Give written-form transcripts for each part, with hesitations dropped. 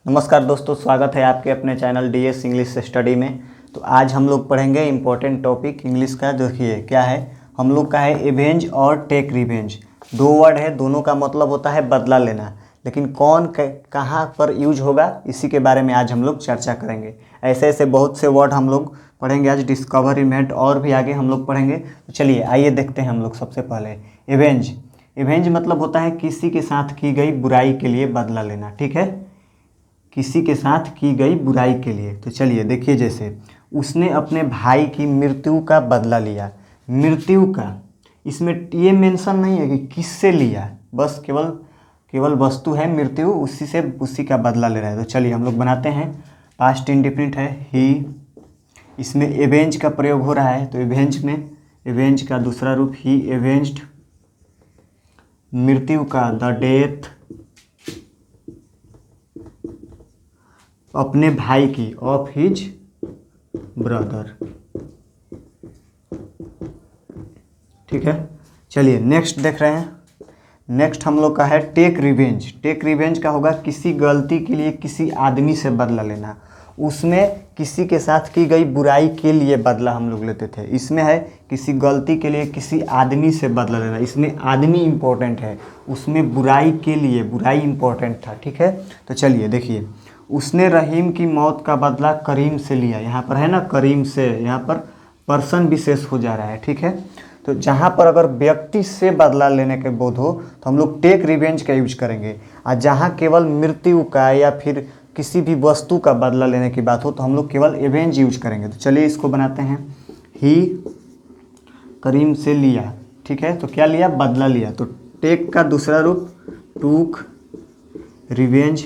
नमस्कार दोस्तों, स्वागत है आपके अपने चैनल डीएस इंग्लिश स्टडी में। तो आज हम लोग पढ़ेंगे इम्पोर्टेंट टॉपिक इंग्लिश का। देखिए क्या है, हम लोग का है एवेंज और टेक रिवेंज। दो वर्ड है, दोनों का मतलब होता है बदला लेना, लेकिन कौन कहाँ पर यूज होगा इसी के बारे में आज हम लोग चर्चा करेंगे। ऐसे ऐसे बहुत से वर्ड हम लोग पढ़ेंगे आज, डिस्कवर, इन्वेंट और भी आगे हम लोग पढ़ेंगे। तो चलिए आइए देखते हैं हम लोग। सबसे पहले एवेंज। एवेंज मतलब होता है किसी के साथ की गई बुराई के लिए बदला लेना। ठीक है, किसी के साथ की गई बुराई के लिए। तो चलिए देखिए, जैसे उसने अपने भाई की मृत्यु का बदला लिया। मृत्यु का, इसमें ये मेंशन नहीं है कि किससे लिया, बस केवल वस्तु है मृत्यु, उसी का बदला ले रहा है। तो चलिए हम लोग बनाते हैं। पास्ट इंडेफिनिट है ही, इसमें एवेंज का प्रयोग हो रहा है। तो एवेंज का दूसरा रूप ही एवेंज्ड, मृत्यु का द डेथ अपने भाई की, ऑफ हिज ब्रदर। ठीक है, चलिए नेक्स्ट देख रहे हैं। नेक्स्ट हम लोग का है टेक रिवेंज। टेक रिवेंज का होगा किसी गलती के लिए किसी आदमी से बदला लेना। उसमें किसी के साथ की गई बुराई के लिए बदला हम लोग लेते थे। इसमें है किसी गलती के लिए किसी आदमी से बदला लेना। इसमें आदमी इम्पोर्टेंट है, उसमें बुराई के लिए बुराई इम्पोर्टेंट था। ठीक है, तो चलिए देखिए, उसने रहीम की मौत का बदला करीम से लिया। यहाँ पर है ना करीम से, यहाँ पर पर्सन विशेष हो जा रहा है। ठीक है, तो जहाँ पर अगर व्यक्ति से बदला लेने के बोध हो तो हम लोग टेक रिवेंज का यूज करेंगे, और जहाँ केवल मृत्यु का या फिर किसी भी वस्तु का बदला लेने की बात हो तो हम लोग केवल एवेंज यूज करेंगे। तो चलिए इसको बनाते हैं। ही करीम से लिया। ठीक है, तो क्या लिया? बदला लिया। तो टेक का दूसरा रूप टूक, रिवेंज,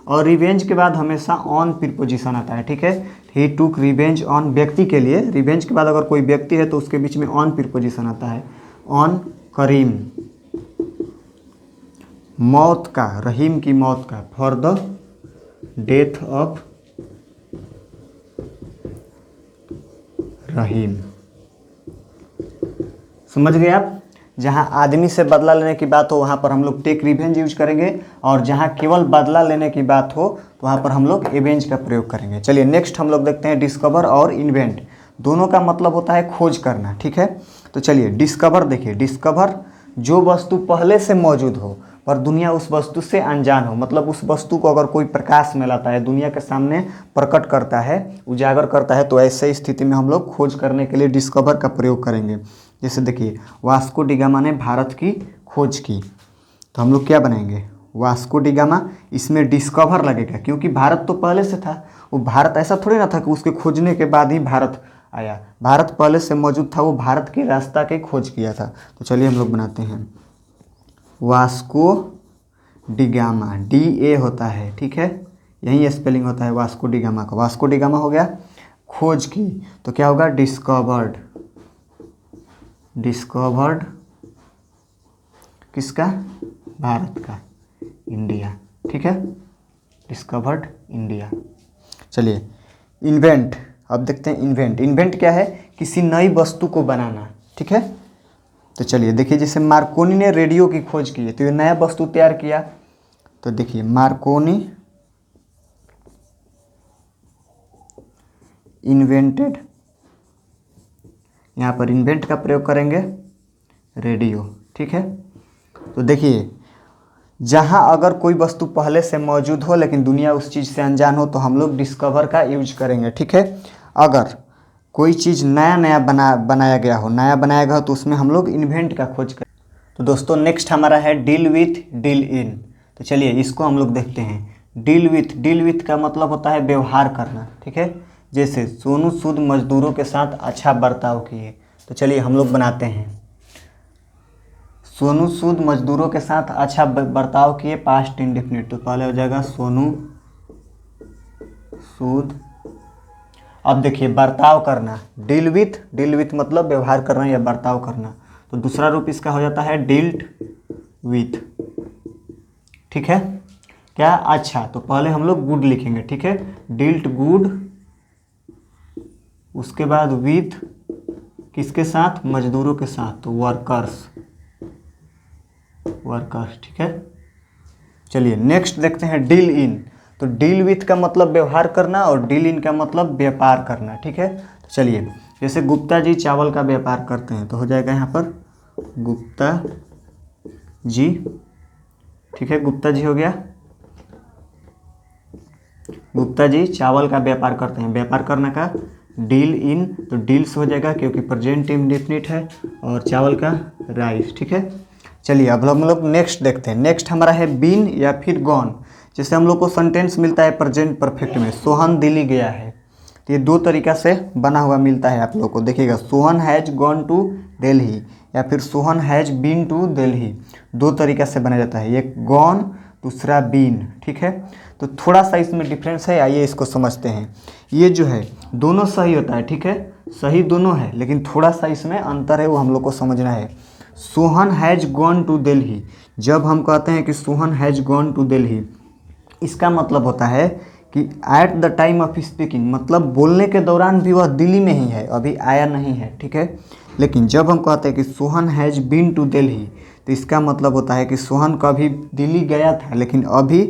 और रिवेंज के बाद हमेशा ऑन प्रीपोजिशन आता है। ठीक है, ही टूक रिवेंज ऑन, व्यक्ति के लिए। रिवेंज के बाद अगर कोई व्यक्ति है तो उसके बीच में ऑन प्रीपोजिशन आता है। ऑन करीम, मौत का, रहीम की मौत का, फॉर द डेथ ऑफ रहीम। समझ गए आप? जहां आदमी से बदला लेने की बात हो वहां पर हम लोग टेक रिवेंज यूज करेंगे, और जहां केवल बदला लेने की बात हो तो वहां पर हम लोग एवेंज का प्रयोग करेंगे। चलिए नेक्स्ट हम लोग देखते हैं डिस्कवर और इन्वेंट। दोनों का मतलब होता है खोज करना। ठीक है, तो चलिए डिस्कवर देखिए। डिस्कवर, जो वस्तु पहले से मौजूद हो पर दुनिया उस वस्तु से अनजान हो, मतलब उस वस्तु को अगर कोई प्रकाश में लाता है, दुनिया के सामने प्रकट करता है, उजागर करता है, तो ऐसे स्थिति में हम लोग खोज करने के लिए डिस्कवर का प्रयोग करेंगे। जैसे देखिए, वास्को डी गामा ने भारत की खोज की, तो हम लोग क्या बनाएंगे? वास्को डी गामा, इसमें डिस्कवर लगेगा क्योंकि भारत तो पहले से था। वो भारत ऐसा थोड़ी ना था कि उसके खोजने के बाद ही भारत आया। भारत पहले से मौजूद था, वो भारत के रास्ता की खोज किया था। तो चलिए हम लोग बनाते हैं Vasco D gamma, D A होता है। ठीक है, यही स्पेलिंग होता है वास्को डी गामा का। वास्को डी गामा हो गया, खोज की, तो क्या होगा? डिस्कवर्ड। डिस्कवर्ड किसका? भारत का, इंडिया। ठीक है, डिस्कवर्ड इंडिया। चलिए इन्वेंट, अब देखते हैं इन्वेंट। इन्वेंट क्या है? किसी नई वस्तु को बनाना। ठीक है, तो चलिए देखिए, जैसे मार्कोनी ने रेडियो की खोज की है तो ये नया वस्तु तैयार किया। तो देखिए मार्कोनी इन्वेंटेड, यहाँ पर इन्वेंट का प्रयोग करेंगे, रेडियो। ठीक है, तो देखिए जहाँ अगर कोई वस्तु पहले से मौजूद हो लेकिन दुनिया उस चीज़ से अनजान हो तो हम लोग डिस्कवर का यूज करेंगे। ठीक है, अगर कोई चीज़ नया बनाया गया हो तो उसमें हम लोग इन्वेंट का खोज करें। तो दोस्तों नेक्स्ट हमारा है डील विथ, डील इन। तो चलिए इसको हम लोग देखते हैं। डील विथ का मतलब होता है व्यवहार करना। ठीक है, जैसे सोनू सूद मजदूरों के साथ अच्छा बर्ताव किए। तो चलिए हम लोग बनाते हैं। सोनू सूद मजदूरों के साथ अच्छा बर्ताव किए, पास्ट इंडेफिनिट। तो पहले हो जाएगा सोनू सूद। अब देखिए बर्ताव करना, डील विथ मतलब व्यवहार करना या बर्ताव करना। तो दूसरा रूप इसका हो जाता है डील्ट विथ। ठीक है, क्या? अच्छा, तो पहले हम लोग गुड लिखेंगे। ठीक है, डील्ट गुड, उसके बाद विथ किसके साथ? मजदूरों के साथ, तो वर्कर्स। ठीक है, चलिए नेक्स्ट देखते हैं डील इन। तो डील विथ का मतलब व्यवहार करना और डील इन का मतलब व्यापार करना, ठीक है। तो चलिए, जैसे गुप्ता जी चावल का व्यापार करते हैं तो हो जाएगा यहाँ पर गुप्ता जी, ठीक है, गुप्ता जी हो गया। गुप्ता जी चावल का व्यापार करते हैं, व्यापार करने का डील इन, तो डील्स हो जाएगा क्योंकि प्रेजेंट इंडेफिनिट है, और चावल का राइस, ठीक है। चलिए अब हम लोग नेक्स्ट देखते हैं। नेक्स्ट हमारा है बीन या फिर गॉन। जैसे हम लोग को सेंटेंस मिलता है प्रेजेंट परफेक्ट में, सोहन दिल्ली गया है, तो ये दो तरीका से बना हुआ मिलता है आप लोग को। देखिएगा, Sohan has gone to Delhi या फिर Sohan has been to Delhi, दो तरीका से बना जाता है, एक गॉन दूसरा बीन, ठीक है। तो थोड़ा सा इसमें डिफरेंस है, आइए इसको समझते हैं। ये जो है दोनों सही होता है, ठीक है, सही दोनों है, लेकिन थोड़ा सा इसमें अंतर है, वो हम लोग को समझना है। Sohan has gone to Delhi, जब हम कहते हैं कि Sohan has gone to Delhi, इसका मतलब होता है कि at the time of speaking, मतलब बोलने के दौरान भी वह दिल्ली में ही है, अभी आया नहीं है, ठीक है। लेकिन जब हम कहते हैं कि Sohan has been to Delhi, तो इसका मतलब होता है कि सोहन कभी दिल्ली गया था लेकिन अभी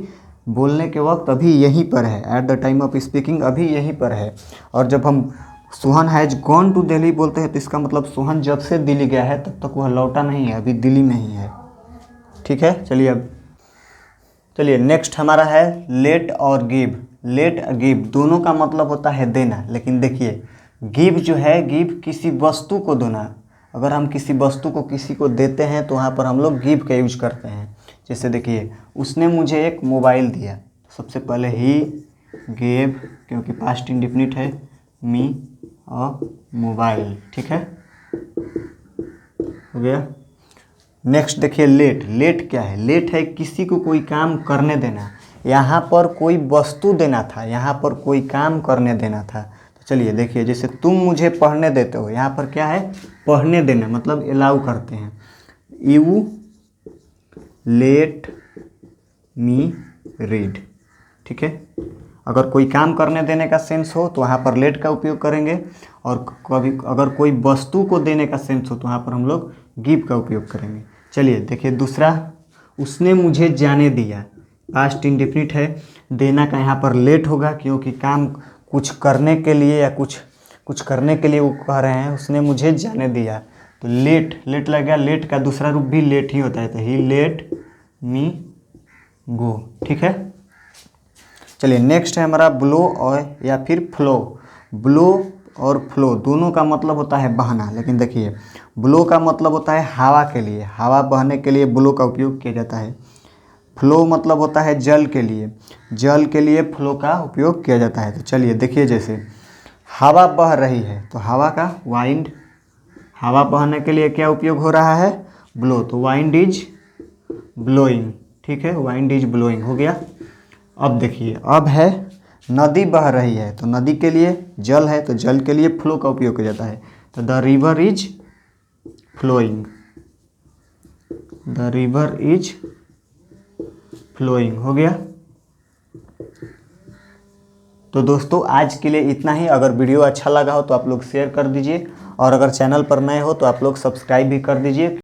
बोलने के वक्त अभी यहीं पर है, at the time of speaking अभी यहीं पर है। और जब हम Sohan has gone to Delhi बोलते हैं तो इसका मतलब सोहन जब से दिल्ली गया है तब तक वह लौटा नहीं है, अभी दिल्ली में ही है, ठीक है। चलिए नेक्स्ट हमारा है लेट और गिव। लेट गिव दोनों का मतलब होता है देना, लेकिन देखिए गिव जो है, गिव किसी वस्तु को देना। अगर हम किसी वस्तु को किसी को देते हैं तो वहाँ पर हम लोग गिव का यूज करते हैं। जैसे देखिए, उसने मुझे एक मोबाइल दिया, सबसे पहले ही गेव, क्योंकि पास्ट इंडेफिनिट है, मी अ मोबाइल, ठीक है, हो गया। नेक्स्ट देखिए लेट। लेट क्या है? लेट है किसी को कोई काम करने देना, यहाँ पर कोई वस्तु देना था, यहाँ पर कोई काम करने देना था। तो चलिए देखिए, जैसे तुम मुझे पढ़ने देते हो, यहाँ पर क्या है? पढ़ने देना, मतलब अलाउ करते हैं। यू लेट मी रीड, ठीक है। अगर कोई काम करने देने का सेंस हो तो वहाँ पर लेट का उपयोग करेंगे, और कभी अगर कोई वस्तु को देने का सेंस हो तो वहाँ पर हम लोग गिव का उपयोग करेंगे। चलिए देखिए दूसरा, उसने मुझे जाने दिया, पास्ट इंडेफिनिट है, देना का यहाँ पर लेट होगा क्योंकि काम कुछ करने के लिए या कुछ करने के लिए वो कह रहे हैं, उसने मुझे जाने दिया, तो लेट लगेगा। लेट का दूसरा रूप भी लेट ही होता है, तो ही लेट मी गो, ठीक है। चलिए नेक्स्ट है हमारा ब्लो और या फिर फ्लो। ब्लो और फ्लो दोनों का मतलब होता है बहना, लेकिन देखिए ब्लो का मतलब होता है हवा के लिए, हवा बहने के लिए ब्लो का उपयोग किया जाता है। फ्लो मतलब होता है जल के लिए, जल के लिए फ्लो का उपयोग किया जाता है। तो चलिए देखिए, जैसे हवा बह रही है तो हवा का वाइंड, हवा बहने के लिए क्या उपयोग हो रहा है? ब्लो, तो वाइंड इज ब्लोइंग, ठीक है, वाइंड इज ब्लोइंग हो गया। अब देखिए, अब है नदी बह रही है, तो नदी के लिए जल है, तो जल के लिए फ्लो का उपयोग किया जाता है, तो the river is flowing, the river is flowing हो गया। तो दोस्तों आज के लिए इतना ही। अगर वीडियो अच्छा लगा हो तो आप लोग शेयर कर दीजिए, और अगर चैनल पर नए हो तो आप लोग सब्सक्राइब भी कर दीजिए।